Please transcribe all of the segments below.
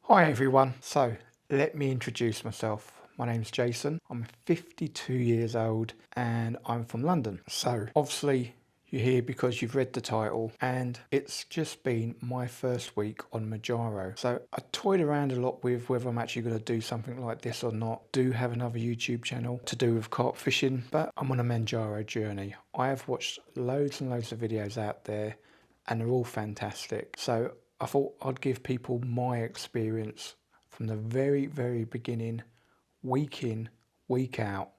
Hi everyone. So let me introduce myself. My name's Jason. I'm 52 years old and I'm from London. So obviously you're here because you've read the title and it's just been my first week on Mounjaro. So I toyed around a lot with whether I'm actually going to do something like this or not. Do have another YouTube channel to do with carp fishing, but I'm on a Mounjaro journey. I have watched loads and loads of videos out there and they're all fantastic. So I thought I'd give people my experience from the very, very beginning, week in, week out,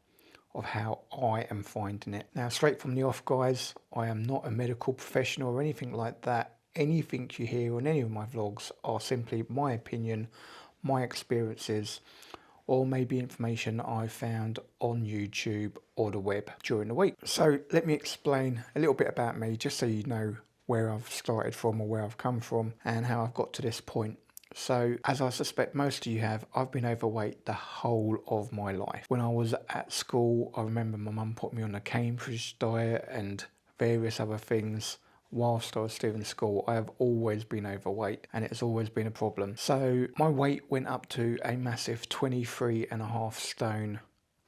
of how I am finding it. Now, straight from the off, guys, I am not a medical professional or anything like that. Anything you hear on any of my vlogs are simply my opinion, my experiences, or maybe information I found on YouTube or the web during the week. So let me explain a little bit about me, just so you know where I've started from or where I've come from and how I've got to this point. So, as I suspect most of you have, I've been overweight the whole of my life. When I was at school, I remember my mum put me on a Cambridge diet and various other things. Whilst I was still in school, I have always been overweight and it has always been a problem. So my weight went up to a massive 23.5 stone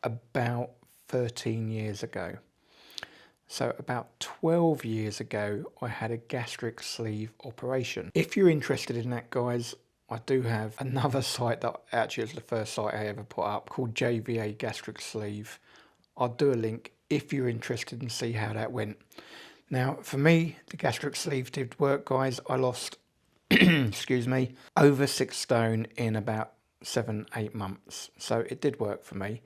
about 13 years ago. So about 12 years ago, I had a gastric sleeve operation. If you're interested in that, guys, I do have another site that actually is the first site I ever put up called JVA Gastric Sleeve. I'll do a link if you're interested and see how that went. Now, for me, the gastric sleeve did work, guys. I lost, excuse me, over 6 stone in about 7-8 months. So it did work for me.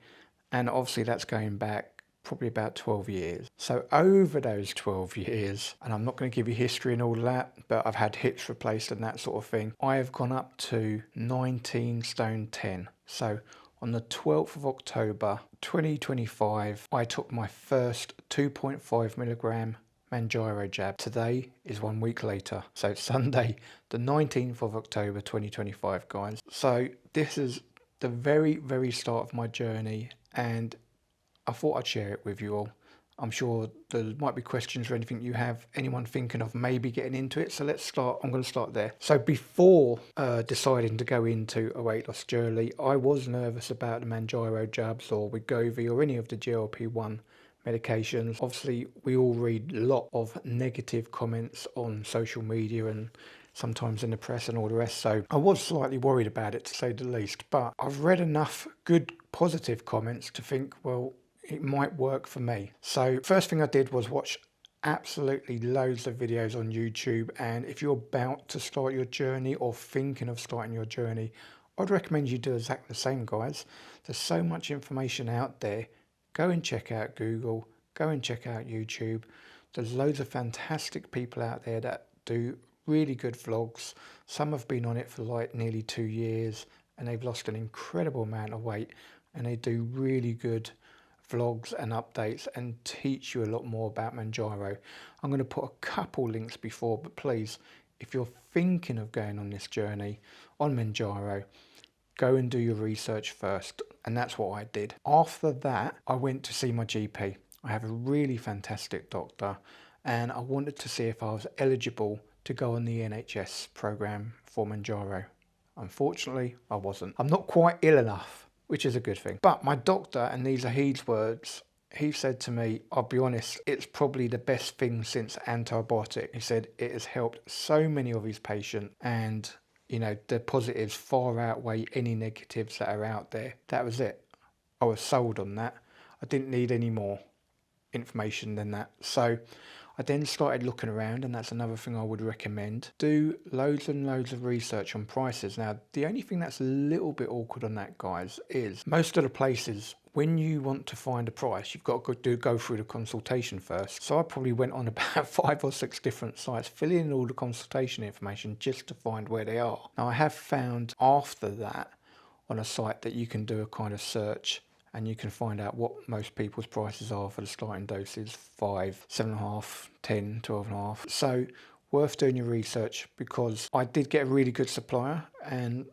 And obviously that's going back probably about 12 years. So over those 12 years, and I'm not going to give you history and all of that, but I've had hips replaced and that sort of thing, I have gone up to 19 stone 10. So on the 12th of October 2025, I took my first 2.5 milligram Mounjaro jab. Today is 1 week later. So Sunday, the 19th of October 2025, guys. So this is the very, very start of my journey and I thought I'd share it with you all. I'm sure there might be questions or anything you have, anyone thinking of maybe getting into it. So let's start. I'm going to start there. So before deciding to go into a weight loss journey, I was nervous about the Mounjaro jabs or Wegovy or any of the GLP-1 medications. Obviously, we all read a lot of negative comments on social media and sometimes in the press and all the rest. So I was slightly worried about it, to say the least. But I've read enough good positive comments to think, well, it might work for me. So first thing I did was watch absolutely loads of videos on YouTube, and if you're about to start your journey or thinking of starting your journey, I'd recommend you do exactly the same, guys. There's so much information out there. Go and check out Google, go and check out YouTube. There's loads of fantastic people out there that do really good vlogs. Some have been on it for like nearly 2 years and they've lost an incredible amount of weight, and they do really good vlogs and updates and teach you a lot more about Mounjaro. I'm going to put a couple links before, but please, if you're thinking of going on this journey on Mounjaro, go and do your research first, and that's what I did. After that, I went to see my GP. I have a really fantastic doctor, and I wanted to see if I was eligible to go on the NHS program for Mounjaro. Unfortunately, I wasn't. I'm not quite ill enough, which is a good thing. But my doctor, and these are his words, he said to me, I'll be honest, it's probably the best thing since antibiotic. He said it has helped so many of his patients, and you know, the positives far outweigh any negatives that are out there. That was it. I was sold on that. I didn't need any more information than that. So I then started looking around, and that's another thing I would recommend. Do loads and loads of research on prices. Now, the only thing that's a little bit awkward on that, guys, is most of the places, when you want to find a price, you've got to go through the consultation first. So I probably went on about 5 or 6 different sites, filling in all the consultation information just to find where they are. Now, I have found after that on a site that you can do a kind of search and you can find out what most people's prices are for the starting doses: 5, 7.5, 10, 12.5. So worth doing your research, because I did get a really good supplier and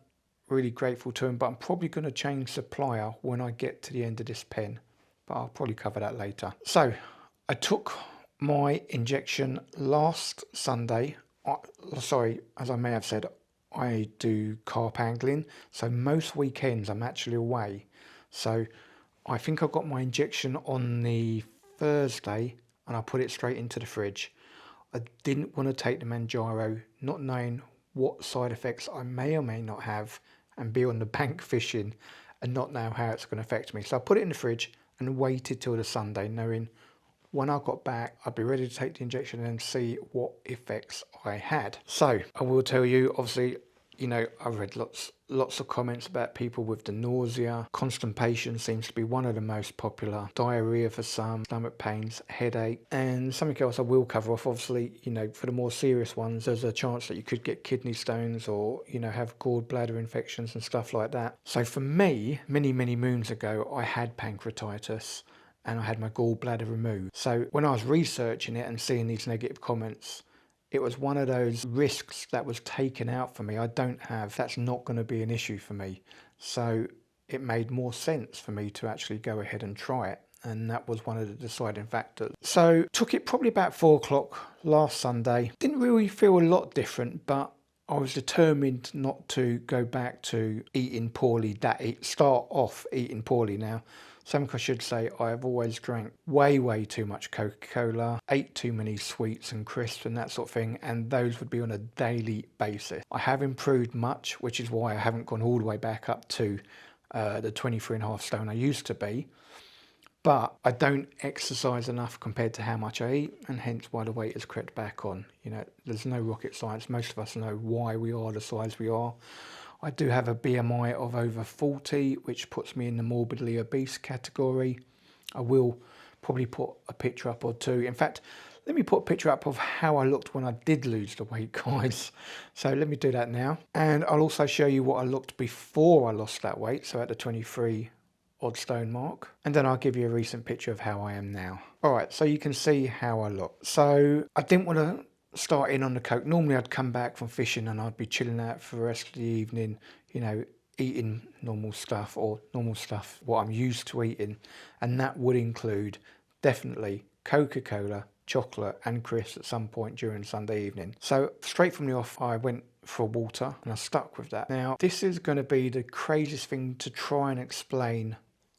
really grateful to him, but I'm probably going to change supplier when I get to the end of this pen, but I'll probably cover that later. So I took my injection last Sunday. Sorry, as I may have said, I do carp angling, so most weekends I'm actually away. So I think I got my injection on the Thursday and I put it straight into the fridge. I didn't want to take the Mounjaro, not knowing what side effects I may or may not have, and be on the bank fishing and not know how it's going to affect me. So I put it in the fridge and waited till the Sunday, knowing when I got back, I'd be ready to take the injection and see what effects I had. So I will tell you, obviously, you know, I've read lots of comments about people with the nausea. Constipation seems to be one of the most popular. Diarrhea for some, stomach pains, headache, and something else I will cover off. Obviously, you know, for the more serious ones, there's a chance that you could get kidney stones or, you know, have gallbladder infections and stuff like that. So for me, many moons ago, I had pancreatitis and I had my gallbladder removed. So when I was researching it and seeing these negative comments, it was one of those risks that was taken out for me. I don't have, that's not going to be an issue for me. So it made more sense for me to actually go ahead and try it. And that was one of the deciding factors. So took it probably about 4 o'clock last Sunday. Didn't really feel a lot different, but I was determined not to go back to eating poorly, start off eating poorly now. Something I should say, I have always drank way too much Coca-Cola, ate too many sweets and crisps and that sort of thing, and those would be on a daily basis. I have improved much, which is why I haven't gone all the way back up to the 23.5 stone I used to be. But I don't exercise enough compared to how much I eat, and hence why the weight has crept back on. You know, there's no rocket science. Most of us know why we are the size we are. I do have a BMI of over 40, which puts me in the morbidly obese category. I will probably put a picture up or two. In fact, let me put a picture up of how I looked when I did lose the weight, guys. So let me do that now. And I'll also show you what I looked before I lost that weight, so at the 23 odd stone mark. And then I'll give you a recent picture of how I am now. All right, so you can see how I look. So I didn't want to start in on the coke. Normally I'd come back from fishing and I'd be chilling out for the rest of the evening, you know, eating normal stuff what I'm used to eating, and that would include definitely Coca-Cola, chocolate and crisps at some point during Sunday evening. So straight from the off I went for water and I stuck with that. Now this is going to be the craziest thing to try and explain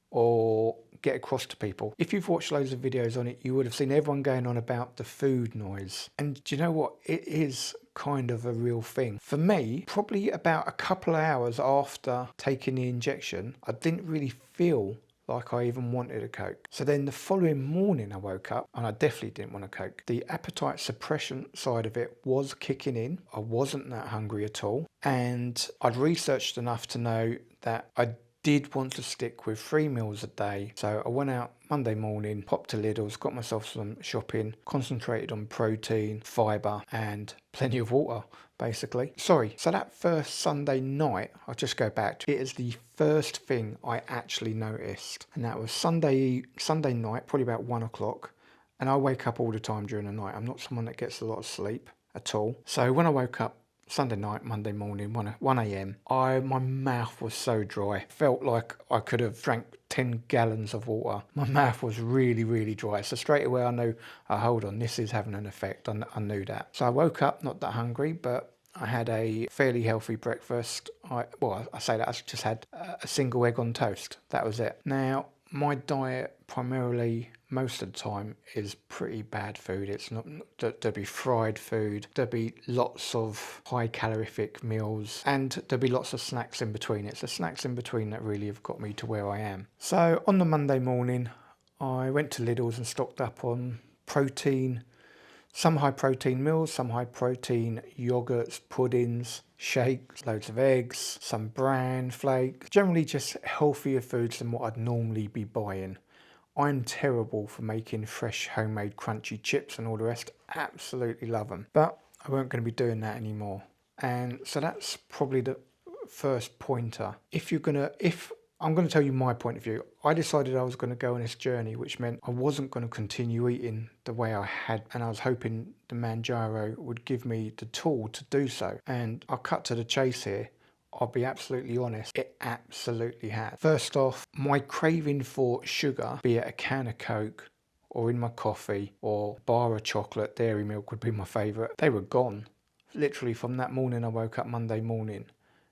or get across to people. If you've watched loads of videos on it, you would have seen everyone going on about the food noise. And do you know what? It is kind of a real thing. For me, probably about a couple of hours after taking the injection, I didn't really feel like I even wanted a Coke. So then the following morning I woke up and I definitely didn't want a Coke. The appetite suppression side of it was kicking in. I wasn't that hungry at all. And I'd researched enough to know that I did want to stick with 3 meals a day. So I went out Monday morning, popped to Lidl's, got myself some shopping, concentrated on protein, fibre and plenty of water, basically. Sorry, so that first Sunday night, I'll just go back to it, is the first thing I actually noticed. And that was Sunday night, probably about 1 o'clock. And I wake up all the time during the night. I'm not someone that gets a lot of sleep at all. So when I woke up Sunday night, Monday morning, 1 a.m. My mouth was so dry. Felt like I could have drank 10 gallons of water. My mouth was really dry. So straight away I knew, hold on, this is having an effect. I knew that. So I woke up not that hungry, but I had a fairly healthy breakfast. I say that I just had a single egg on toast. That was it. Now, my diet primarily, most of the time, is pretty bad food. It's not, there'll be fried food, there'll be lots of high calorific meals, and there'll be lots of snacks in between. It's the snacks in between that really have got me to where I am. So on the Monday morning, I went to Lidl's and stocked up on protein, some high protein meals, some high protein yogurts, puddings, shakes, loads of eggs, some bran flakes, generally just healthier foods than what I'd normally be buying. I'm terrible for making fresh homemade crunchy chips and all the rest. Absolutely love them. But I weren't going to be doing that anymore. And so that's probably the first pointer. If I'm going to tell you my point of view, I decided I was going to go on this journey, which meant I wasn't going to continue eating the way I had, and I was hoping the Mounjaro would give me the tool to do so. And I'll cut to the chase here. I'll be absolutely honest, it absolutely has. First off, my craving for sugar, be it a can of Coke or in my coffee or a bar of chocolate, dairy milk would be my favourite. They were gone Literally from that morning I woke up Monday morning,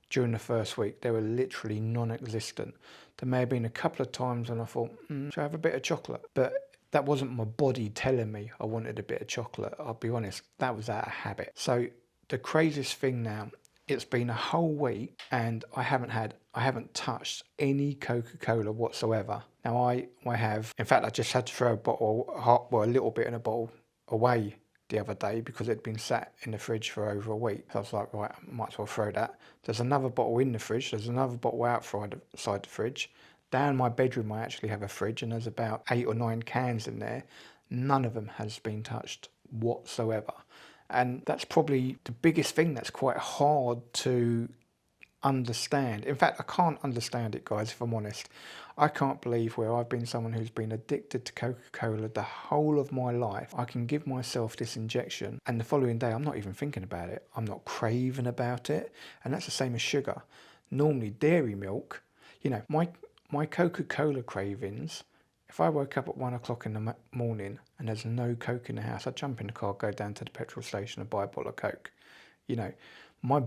during the first week, they were literally non-existent. There may have been a couple of times when I thought, should I have a bit of chocolate? But that wasn't my body telling me I wanted a bit of chocolate. I'll be honest, that was out of habit. So the craziest thing now, it's been a whole week and I haven't touched any Coca-Cola whatsoever. Now I have, in fact, I just had to throw a little bit in a bottle away the other day because it'd been sat in the fridge for over a week. So I was like, right, I might as well throw that. There's another bottle in the fridge. There's another bottle outside the fridge. Down my bedroom, I actually have a fridge and there's about 8 or 9 cans in there. None of them has been touched whatsoever. And that's probably the biggest thing that's quite hard to understand. In fact, I can't understand it, guys, if I'm honest. I can't believe where I've been someone who's been addicted to Coca-Cola the whole of my life. I can give myself this injection and the following day I'm not even thinking about it. I'm not craving about it. And that's the same as sugar. Normally dairy milk, you know, my Coca-Cola cravings, if I woke up at 1 o'clock in the morning and there's no Coke in the house, I'd jump in the car, go down to the petrol station and buy a bottle of Coke. You know, my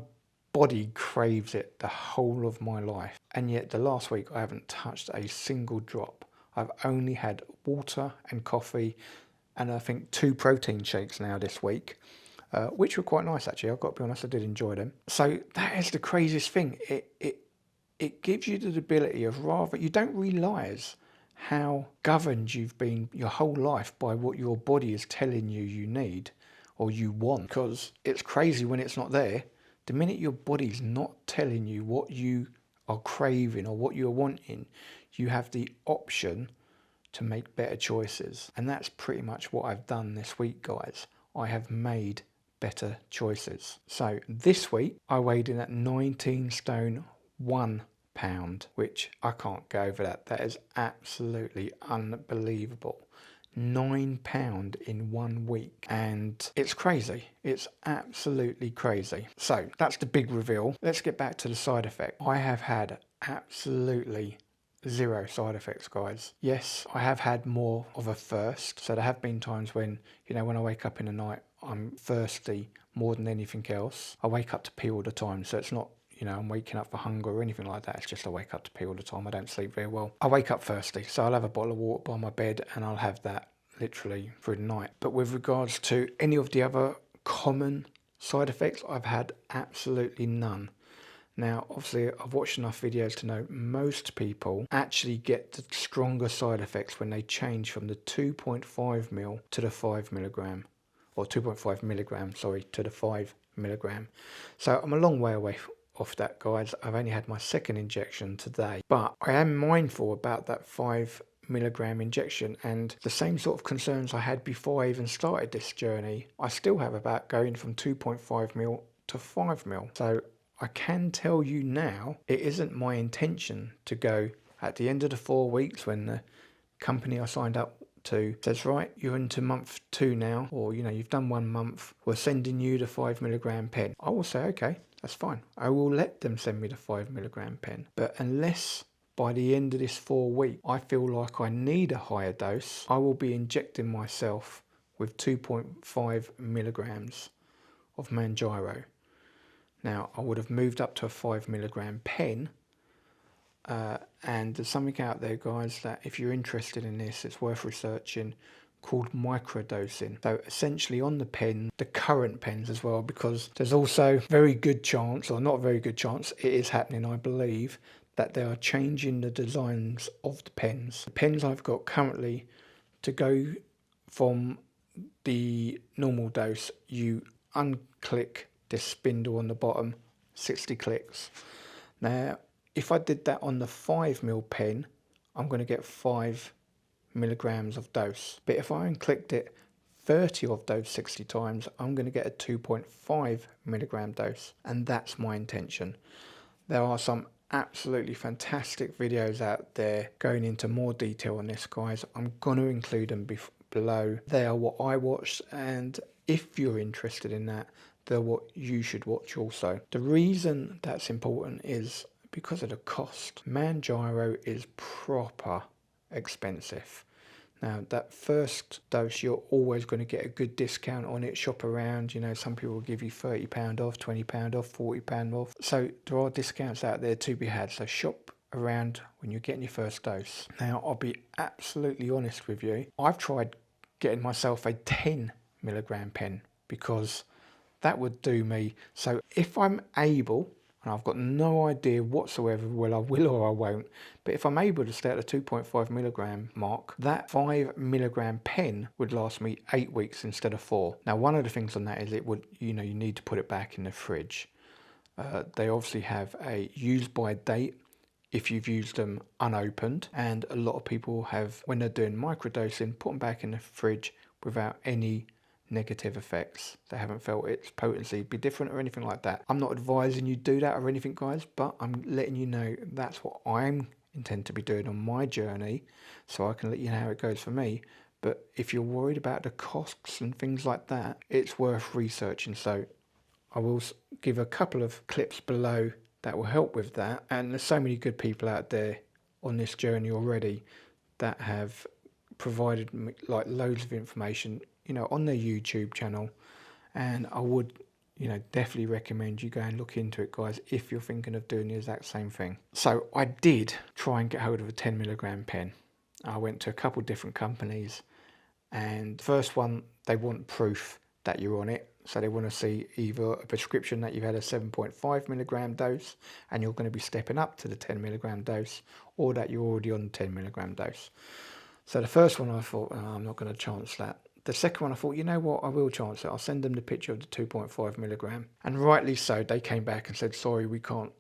body craves it the whole of my life. And yet the last week I haven't touched a single drop. I've only had water and coffee and I think 2 protein shakes now this week, which were quite nice actually. I've got to be honest, I did enjoy them. So that is the craziest thing. It gives you the ability of you don't realise how governed you've been your whole life by what your body is telling you need or you want, because it's crazy when it's not there. The minute your body's not telling you what you are craving or what you're wanting, you have the option to make better choices. And that's pretty much what I've done this week, guys. I have made better choices. So this week I weighed in at 19 stone 1 pound, which I can't go over that. That is absolutely unbelievable. £9 in 1 week, and it's crazy. It's absolutely crazy. So that's the big reveal. Let's get back to the side effect. I have had absolutely 0 side effects, guys. Yes, I have had more of a thirst. So there have been times when, you know, when I wake up in the night, I'm thirsty more than anything else. I wake up to pee all the time, so it's not, you know, I'm waking up for hunger or anything like that. It's just I wake up to pee all the time. I don't sleep very well. I wake up thirsty, so I'll have a bottle of water by my bed and I'll have that literally through the night. But with regards to any of the other common side effects, I've had absolutely none. Now, obviously, I've watched enough videos to know most people actually get the stronger side effects when they change from the 2.5 ml to the 5 milligram, or 2.5 milligram, sorry, to the 5 milligram. So I'm a long way away off that, guys. I've only had my 2nd injection today, but I am mindful about that 5 milligram injection, and the same sort of concerns I had before I even started this journey, I still have about going from 2.5 ml to 5 ml. So I can tell you now, it isn't my intention to go at the end of the 4 weeks when the company I signed up to says, right, you're into month 2 now, or, you know, you've done 1 month, we're sending you the 5 milligram pen. I will say, okay, that's fine. I will let them send me the 5 milligram pen. But unless by the end of this 4 week I feel like I need a higher dose, I will be injecting myself with 2.5 milligrams of Mounjaro. Now, I would have moved up to a 5 milligram pen, and there's something out there, guys, that if you're interested in this, it's worth researching, called microdosing. So essentially on the pen, the current pens as well, because there's also very good chance, or not very good chance, it is happening, I believe, that they are changing the designs of the pens. The pens I've got currently, to go from the normal dose, you unclick this spindle on the bottom, 60 clicks. Now, if I did that on the 5 ml pen, I'm going to get 5 milligrams of dose. But if I unclicked it 30 of those 60 times, I'm going to get a 2.5 milligram dose. And that's my intention. There are some absolutely fantastic videos out there going into more detail on this, guys. I'm going to include them below. They are what I watched, and if you're interested in that, they're what you should watch also. The reason that's important is because of the cost. Mounjaro is proper expensive. Now, that first dose, you're always going to get a good discount on it. Shop around, some people will give you £30 off, £20 off, £40 off. So there are discounts out there to be had. So shop around when you're getting your first dose. Now, I'll be absolutely honest with you. I've tried getting myself a 10 milligram pen because that would do me. So if I'm able, and I've got no idea whatsoever whether I will or I won't, but if I'm able to stay at the 2.5 milligram mark, that 5 milligram pen would last me 8 weeks instead of 4. Now, one of the things on that is it would, you need to put it back in the fridge. They obviously have a use by date if you've used them unopened, and a lot of people have, when they're doing microdosing, put them back in the fridge without any negative effects. They haven't felt its potency be different or anything like that. I'm not advising you do that or anything, guys, but I'm letting you know that's what I'm intend to be doing on my journey, so I can let you know how it goes for me. But if you're worried about the costs and things like that, it's worth researching. So I will give a couple of clips below that will help with that. And there's so many good people out there on this journey already that have provided me like loads of information, on their YouTube channel. And I would, definitely recommend you go and look into it, guys, if you're thinking of doing the exact same thing. So I did try and get hold of a 10 milligram pen. I went to a couple different companies, and first one, they want proof that you're on it. So they want to see either a prescription that you've had a 7.5 milligram dose and you're going to be stepping up to the 10 milligram dose, or that you're already on the 10 milligram dose. So the first one I thought, oh, I'm not going to chance that. The second one I thought, you know what, I will chance it. I'll send them the picture of the 2.5 milligram. And rightly so, they came back and said, sorry, we can't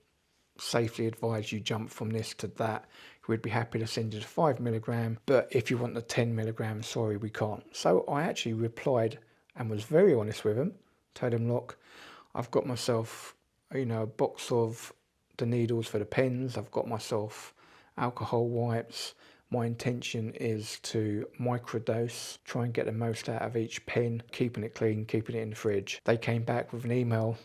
safely advise you jump from this to that. We'd be happy to send you the 5 milligram, but if you want the 10 milligram, sorry, we can't. So I actually replied and was very honest with them. Told them, look, I've got myself, a box of the needles for the pens. I've got myself alcohol wipes. My intention is to microdose, try and get the most out of each pen, keeping it clean, keeping it in the fridge. They came back with an email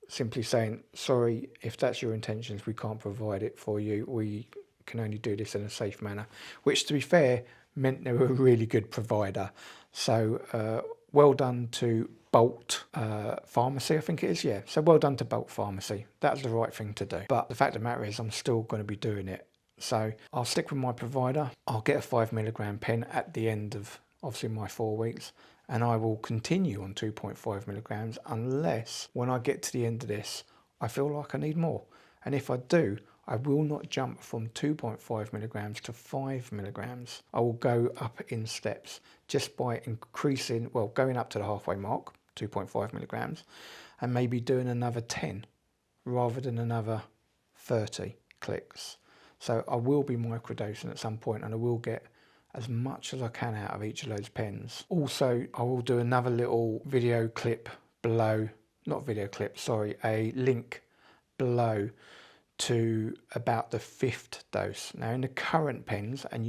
simply saying, sorry, if that's your intentions, we can't provide it for you. We can only do this in a safe manner, which, to be fair, meant they were a really good provider. So well done to Bolt Pharmacy, I think it is, yeah. So well done to Bolt Pharmacy. That's the right thing to do. But the fact of the matter is I'm still going to be doing it. So I'll stick with my provider. I'll get a 5 milligram pen at the end of, obviously, my 4 weeks. And I will continue on 2.5 milligrams unless, when I get to the end of this, I feel like I need more. And if I do, I will not jump from 2.5 milligrams to 5 milligrams. I will go up in steps just by increasing, going up to the halfway mark, 2.5 milligrams, and maybe doing another 10 rather than another 30 clicks. So I will be microdosing at some point, and I will get as much as I can out of each of those pens. Also, I will do another little video clip below, not video clip, sorry, a link below to about the 5th dose. Now, in the current pens, and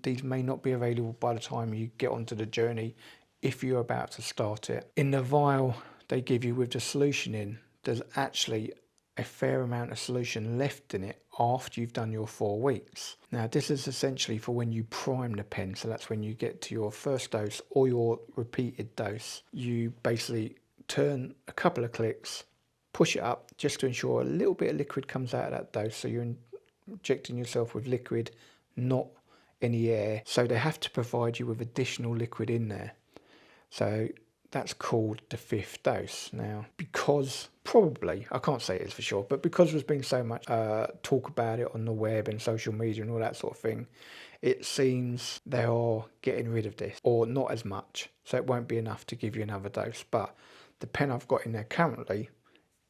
these may not be available by the time you get onto the journey if you're about to start it. In the vial they give you with the solution in, there's actually a fair amount of solution left in it after you've done your 4 weeks. Now, this is essentially for when you prime the pen, so that's when you get to your first dose or your repeated dose. You basically turn a couple of clicks, push it up just to ensure a little bit of liquid comes out of that dose, so you're injecting yourself with liquid, not any air. So they have to provide you with additional liquid in there. So that's called the 5th dose. Now, because probably, I can't say it is for sure, but because there's been so much talk about it on the web and social media and all that sort of thing, it seems they are getting rid of this, or not as much. So it won't be enough to give you another dose. But the pen I've got in there currently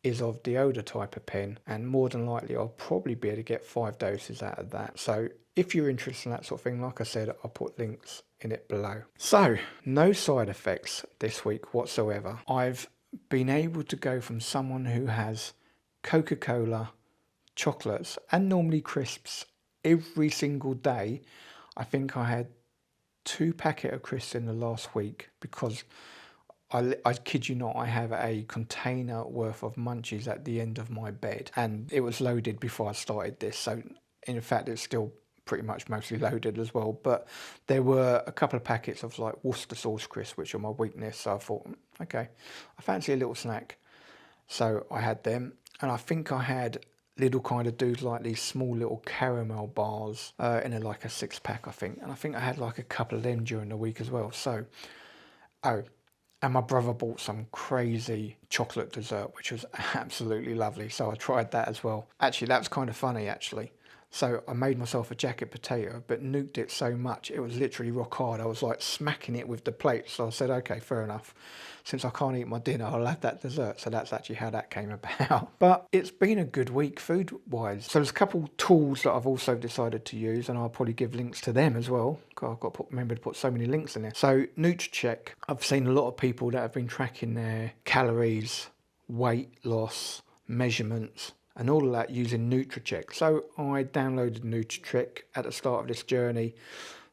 is of the older type of pen, and more than likely I'll probably be able to get 5 doses out of that. So if you're interested in that sort of thing, like I said, I'll put links in it below. So no side effects this week whatsoever. I've been able to go from someone who has Coca-Cola, chocolates, and normally crisps every single day. I think I had 2 packets of crisps in the last week because I kid you not, I have a container worth of munchies at the end of my bed, and it was loaded before I started this. So in fact, it's still pretty much mostly loaded as well. But there were a couple of packets of like Worcester sauce crisps, which are my weakness. So I thought, okay, I fancy a little snack. So I had them, and I think I had little kind of dudes like these small little caramel bars in like a 6 pack, I think. And I think I had like a couple of them during the week as well. So, oh, and my brother bought some crazy chocolate dessert, which was absolutely lovely. So I tried that as well. Actually, that was kind of funny, actually. So I made myself a jacket potato, but nuked it so much, it was literally rock hard. I was like smacking it with the plate. So I said, okay, fair enough. Since I can't eat my dinner, I'll have that dessert. So that's actually how that came about. But it's been a good week food-wise. So there's a couple tools that I've also decided to use, and I'll probably give links to them as well. God, I've got to remember to put so many links in there. So NutriCheck, I've seen a lot of people that have been tracking their calories, weight loss, measurements, and all of that using NutriCheck. So I downloaded NutriCheck at the start of this journey,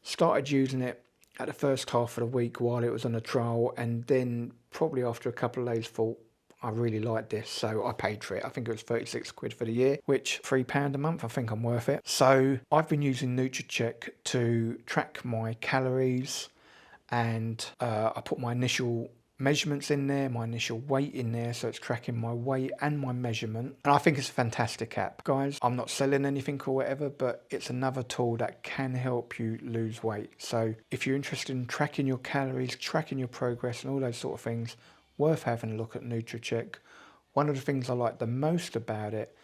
started using it at the first half of the week while it was on a trial, and then probably after a couple of days thought, I really like this, so I paid for it. I think it was 36 quid for the year, which £3 a month, I think I'm worth it. So I've been using NutriCheck to track my calories, and I put my initial measurements in there, my initial weight in there, so it's tracking my weight and my measurement. And I think it's a fantastic app. Guys, I'm not selling anything or whatever, but it's another tool that can help you lose weight. So if you're interested in tracking your calories, tracking your progress and all those sort of things, worth having a look at NutriCheck. One of the things I like the most about it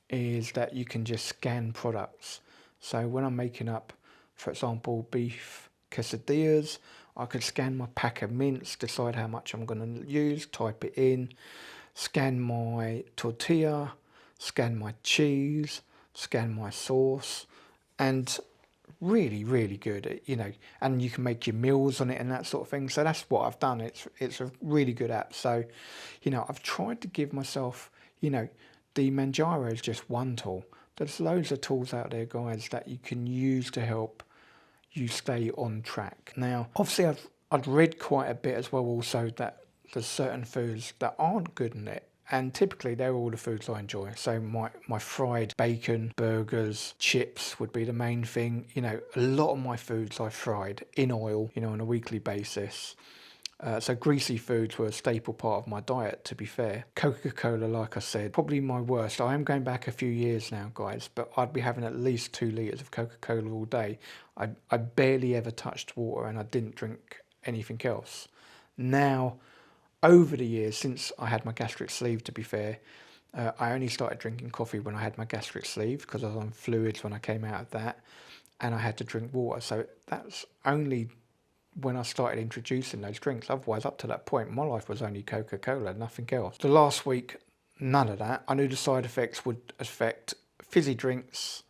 is that you can just scan products. So when I'm making up, for example, beef quesadillas, I could scan my pack of mince, decide how much I'm going to use, type it in, scan my tortilla, scan my cheese, scan my sauce, and really, really good, and you can make your meals on it and that sort of thing. So that's what I've done. It's a really good app. So, I've tried to give myself, the Mounjaro is just one tool. There's loads of tools out there, guys, that you can use to help you stay on track. Now, obviously, I've read quite a bit as well also that there's certain foods that aren't good in it. And typically they're all the foods I enjoy. So my fried bacon, burgers, chips would be the main thing. A lot of my foods I fried in oil, on a weekly basis. So greasy foods were a staple part of my diet, to be fair. Coca-Cola, like I said, probably my worst. I am going back a few years now, guys, but I'd be having at least 2 litres of Coca-Cola all day. I barely ever touched water, and I didn't drink anything else. Now, over the years, since I had my gastric sleeve, to be fair, I only started drinking coffee when I had my gastric sleeve because I was on fluids when I came out of that, and I had to drink water. So that's only when I started introducing those drinks. Otherwise, up to that point, my life was only Coca-Cola, nothing else. The last week, none of that. I knew the side effects would affect fizzy drinks,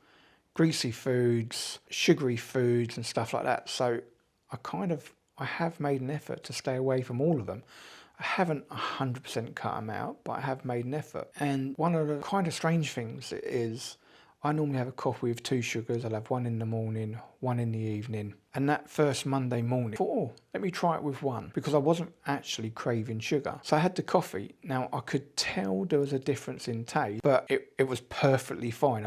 greasy foods, sugary foods and stuff like that. So I have made an effort to stay away from all of them. I haven't 100% cut them out, but I have made an effort. And one of the kind of strange things is I normally have a coffee with 2 sugars. I'll have one in the morning, one in the evening. And that first Monday morning, I thought, let me try it with one, because I wasn't actually craving sugar. So I had the coffee. Now, I could tell there was a difference in taste, but it was perfectly fine.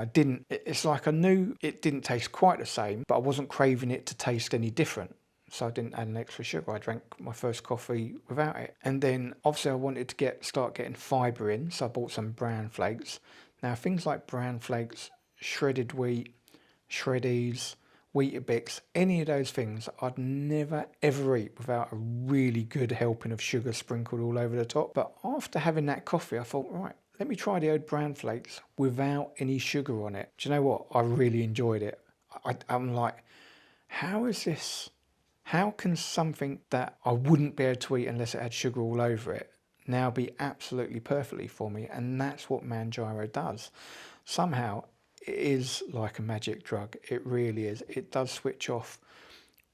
It's like I knew it didn't taste quite the same, but I wasn't craving it to taste any different. So I didn't add an extra sugar. I drank my first coffee without it. And then obviously I wanted to start getting fibre in, so I bought some bran flakes. Now, things like bran flakes, shredded wheat, shreddies, Weetabix, any of those things I'd never ever eat without a really good helping of sugar sprinkled all over the top. But after having that coffee, I thought, right, let me try the old bran flakes without any sugar on it. Do you know what? I really enjoyed it. I'm like, how is this? How can something that I wouldn't be able to eat unless it had sugar all over it now be absolutely perfectly for me? And that's what Mounjaro does. Somehow, it is like a magic drug. It really is. It does switch off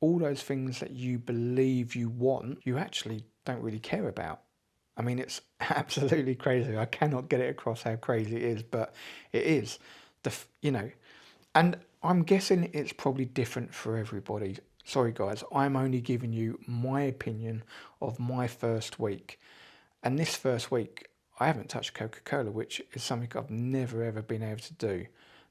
all those things that you believe you want, you actually don't really care about. I mean, it's absolutely crazy. I cannot get it across how crazy it is, but it is. And I'm guessing it's probably different for everybody. Sorry, guys, I'm only giving you my opinion of my first week. And this first week, I haven't touched Coca-Cola, which is something I've never ever been able to do.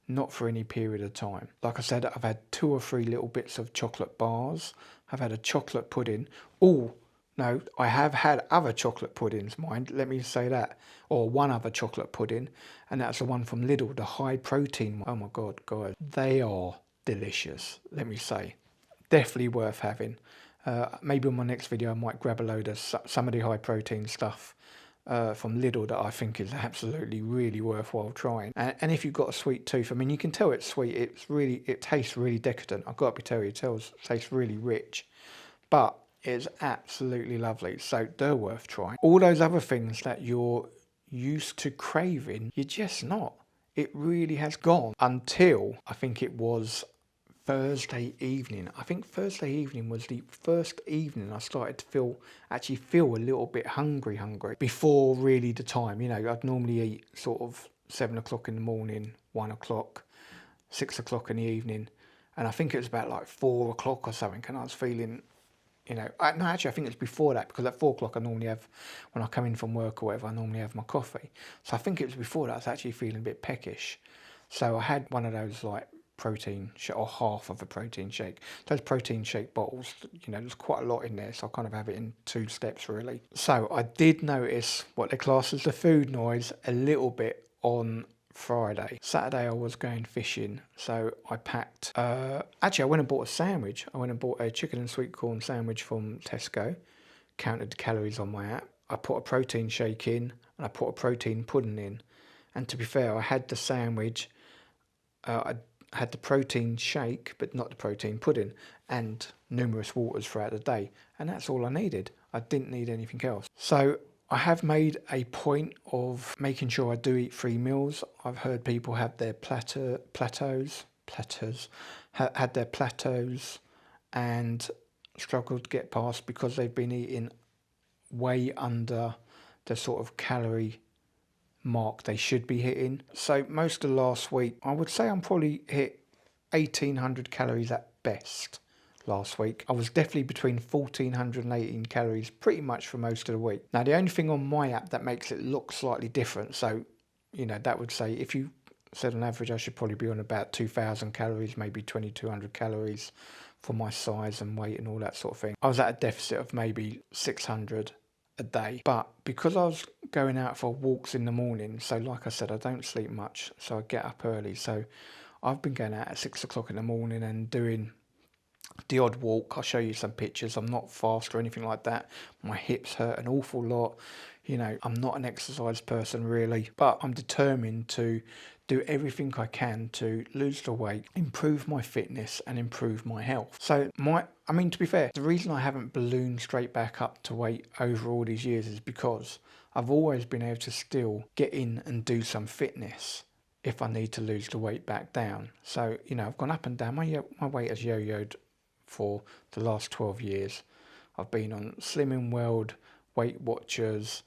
not for any period of time. Like I said, I've had 2 or 3 little bits of chocolate bars. I've had a chocolate pudding. Oh, no, I have had other chocolate puddings, mind, let me say that. Or one other chocolate pudding, and that's the one from Lidl, the high protein one. Oh my God, guys, they are delicious, let me say. Definitely worth having. Maybe on my next video I might grab a load of some of the high protein stuff from Lidl that I think is absolutely really worthwhile trying. And if you've got a sweet tooth, I mean, you can tell it's sweet. It tastes really decadent. I've got to tell you, it tastes really rich, but it's absolutely lovely. So they're worth trying. All those other things that you're used to craving, you're just not. It really has gone until I think it was Thursday evening. I think Thursday evening was the first evening I started to actually feel a little bit hungry before really the time. You know, I'd normally eat sort of 7 o'clock in the morning, 1 o'clock, 6 o'clock in the evening. And I think it was about like 4 o'clock or something. And I was feeling, you know, no, actually, I think it's before that, because at 4 o'clock I normally have, when I come in from work or whatever, I normally have my coffee. So I think it was before that I was actually feeling a bit peckish. So I had one of those like protein shake, or half of a protein shake. Those protein shake bottles, you know, there's quite a lot in there, so I kind of have it in 2 steps really. So I did notice what they class as the food noise a little bit on Friday. Saturday I was going fishing, so I packed, actually I went and bought a sandwich. I went and bought a chicken and sweet corn sandwich from Tesco, counted the calories on my app. I put a protein shake in, and I put a protein pudding in. And to be fair, I had the sandwich, I had the protein shake, but not the protein pudding, and numerous waters throughout the day. And that's all I needed. I didn't need anything else. So I have made a point of making sure I do eat 3 meals. I've heard people have their had their plateaus and struggled to get past because they've been eating way under the sort of calorie mark they should be hitting. So most of last week, I would say I'm probably hit 1800 calories at best last week. I was definitely between 1400 and 18 calories pretty much for most of the week. Now the only thing on my app that makes it look slightly different, so you know, that would say if you said on average I should probably be on about 2000 calories, maybe 2200 calories for my size and weight and all that sort of thing. I was at a deficit of maybe 600 a day, but because I was going out for walks in the morning, so like I said, I don't sleep much, so I get up early, so I've been going out at 6 o'clock in the morning and doing the odd walk. I'll show you some pictures. I'm not fast or anything like that. My hips hurt an awful lot. You know, I'm not an exercise person really, but I'm determined to do everything I can to lose the weight, improve my fitness and improve my health. So I mean, to be fair, the reason I haven't ballooned straight back up to weight over all these years is because I've always been able to still get in and do some fitness if I need to lose the weight back down. So, you know, I've gone up and down. My weight has yo-yoed for the last 12 years. I've been on Slimming World, Weight Watchers,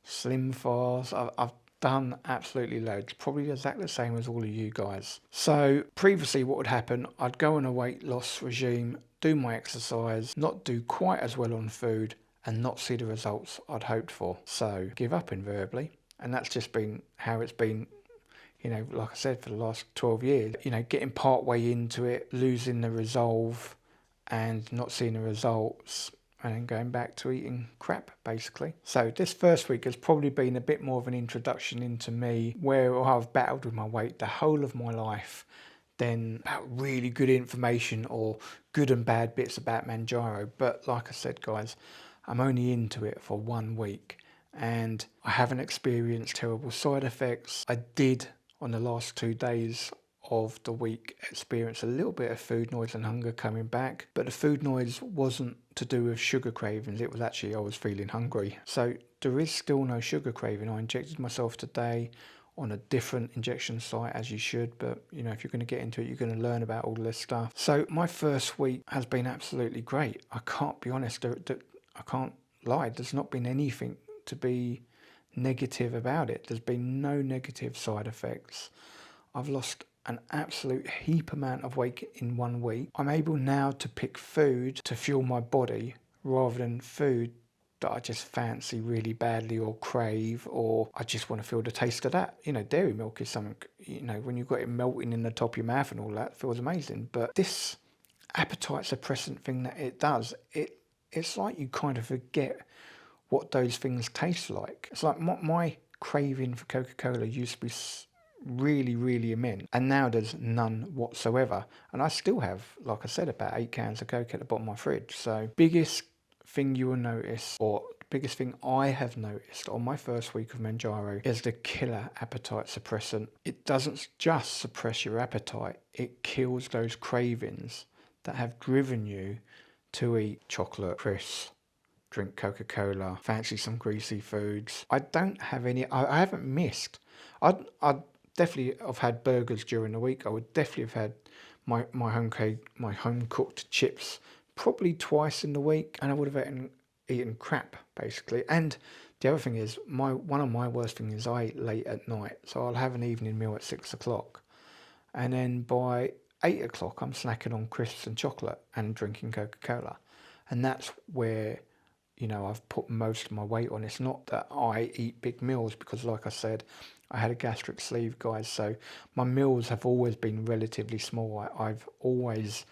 Slim Fast. I've done absolutely loads, probably exactly the same as all of you guys. So previously what would happen, I'd go on a weight loss regime, do my exercise, not do quite as well on food, and not see the results I'd hoped for. So give up invariably. And that's just been how it's been, you know, like I said, for the last 12 years. You know, getting part way into it, losing the resolve and not seeing the results, and then going back to eating crap, basically. So this first week has probably been a bit more of an introduction into me, where I've battled with my weight the whole of my life, then about really good information or good and bad bits about Mounjaro. But like I said, guys, I'm only into it for 1 week and I haven't experienced terrible side effects. I did on the last 2 days of the week experience a little bit of food noise and hunger coming back, but the food noise wasn't to do with sugar cravings. It was actually I was feeling hungry. So there is still no sugar craving. I injected myself today on a different injection site, as you should, but you know, if you're going to get into it, you're going to learn about all this stuff. So my first week has been absolutely great. I can't be honest, I can't lie, there's not been anything to be negative about it. There's been no negative side effects. I've lost an absolute heap amount of weight in 1 week. I'm able now to pick food to fuel my body rather than food that I just fancy really badly or crave, or I just want to feel the taste of that. You know, dairy milk is something, you know, when you've got it melting in the top of your mouth and all that, it feels amazing. But this appetite suppressant thing that it does, it's like you kind of forget what those things taste like. It's like my craving for Coca-Cola used to be really, really immense, and now there's none whatsoever. And I still have, like I said, about 8 cans of Coke at the bottom of my fridge. So biggest thing you will notice, or biggest thing I have noticed on my first week of Mounjaro, is the killer appetite suppressant. It doesn't just suppress your appetite, it kills those cravings that have driven you to eat chocolate, crisps, drink Coca-Cola, fancy some greasy foods. I don't have any, I haven't missed. I'd definitely have had burgers during the week. I would definitely have had my home cooked chips probably twice in the week, and I would have eaten crap basically. And the other thing is, one of my worst things is I eat late at night, so I'll have an evening meal at 6 o'clock, and then by 8 o'clock I'm snacking on crisps and chocolate and drinking Coca-Cola, and that's where, you know, I've put most of my weight on. It's not that I eat big meals, because like I said, I had a gastric sleeve, guys, so my meals have always been relatively small. I've always,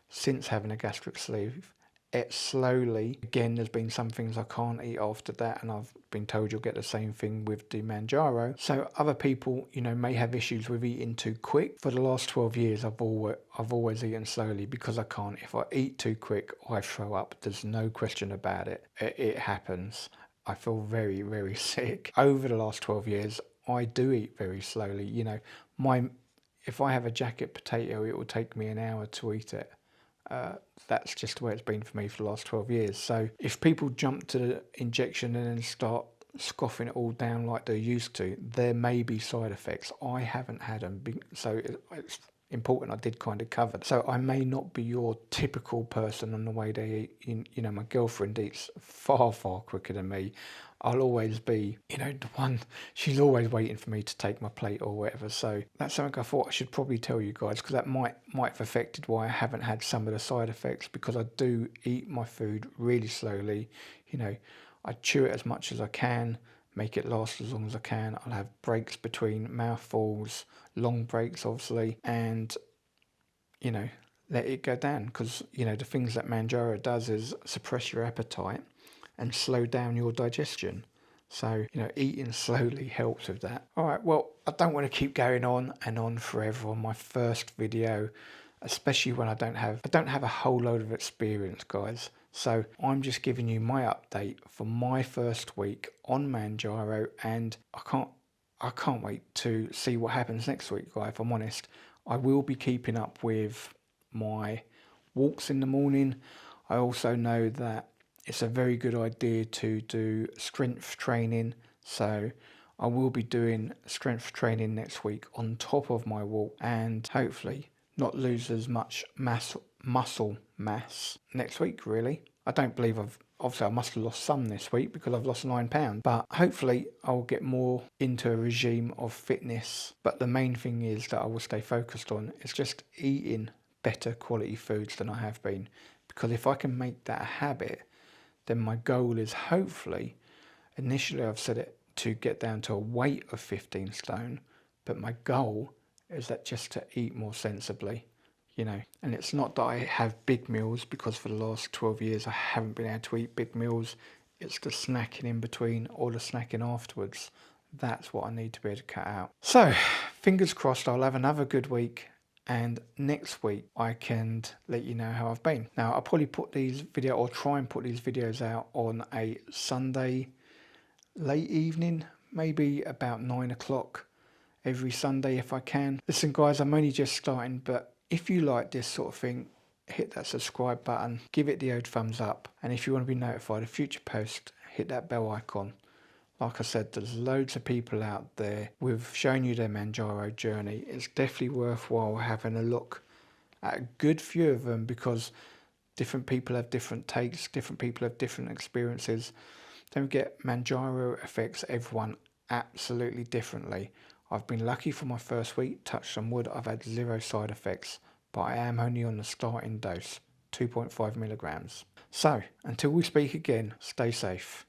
since having a gastric sleeve, ate slowly. Again, there's been some things I can't eat after that, and I've been told you'll get the same thing with the Mounjaro. So other people, you know, may have issues with eating too quick. For the last 12 years, I've always eaten slowly, because I can't. If I eat too quick, I throw up. There's no question about it. It happens. I feel very, very sick. Over the last 12 years, I do eat very slowly. You know, if I have a jacket potato, it will take me an hour to eat it. That's just the way it's been for me for the last 12 years. So if people jump to the injection and then start scoffing it all down like they're used to, there may be side effects. I haven't had them, so it's important I did kind of cover. So I may not be your typical person on the way they eat. You know, my girlfriend eats far, far quicker than me. I'll always be, you know, the one, she's always waiting for me to take my plate or whatever. So that's something I thought I should probably tell you guys, because that might have affected why I haven't had some of the side effects, because I do eat my food really slowly. You know, I chew it as much as I can, make it last as long as I can. I'll have breaks between mouthfuls, long breaks obviously, and, you know, let it go down, because, you know, the things that Mounjaro does is suppress your appetite and slow down your digestion. So, you know, eating slowly helps with that. All right, well, I don't want to keep going on and on forever on my first video, especially when I don't have a whole load of experience, guys. So I'm just giving you my update for my first week on Mounjaro, and I can't wait to see what happens next week, guys. If I'm honest, I will be keeping up with my walks in the morning. I also know that it's a very good idea to do strength training, so I will be doing strength training next week on top of my walk, and hopefully not lose as much muscle mass next week, really. I don't believe obviously I must have lost some this week, because I've lost 9 pounds, but hopefully I'll get more into a regime of fitness. But the main thing is that I will stay focused on is just eating better quality foods than I have been, because if I can make that a habit, then my goal is, hopefully, initially I've set it to get down to a weight of 15 stone, but my goal is that just to eat more sensibly, you know. And it's not that I have big meals, because for the last 12 years I haven't been able to eat big meals. It's the snacking in between or the snacking afterwards. That's what I need to be able to cut out. So, fingers crossed I'll have another good week, and next week I can let you know how I've been. Now, I'll probably try and put these videos out on a Sunday late evening, maybe about 9 o'clock every Sunday if I can. Listen, guys, I'm only just starting, but if you like this sort of thing, hit that subscribe button, give it the old thumbs up, and if you want to be notified of future posts, hit that bell icon. Like I said, there's loads of people out there with showing you their Mounjaro journey. It's definitely worthwhile having a look at a good few of them, because different people have different takes, different people have different experiences. Don't forget, Mounjaro affects everyone absolutely differently. I've been lucky for my first week, touched some wood, I've had 0 side effects, but I am only on the starting dose. 2.5 milligrams. So until we speak again, stay safe.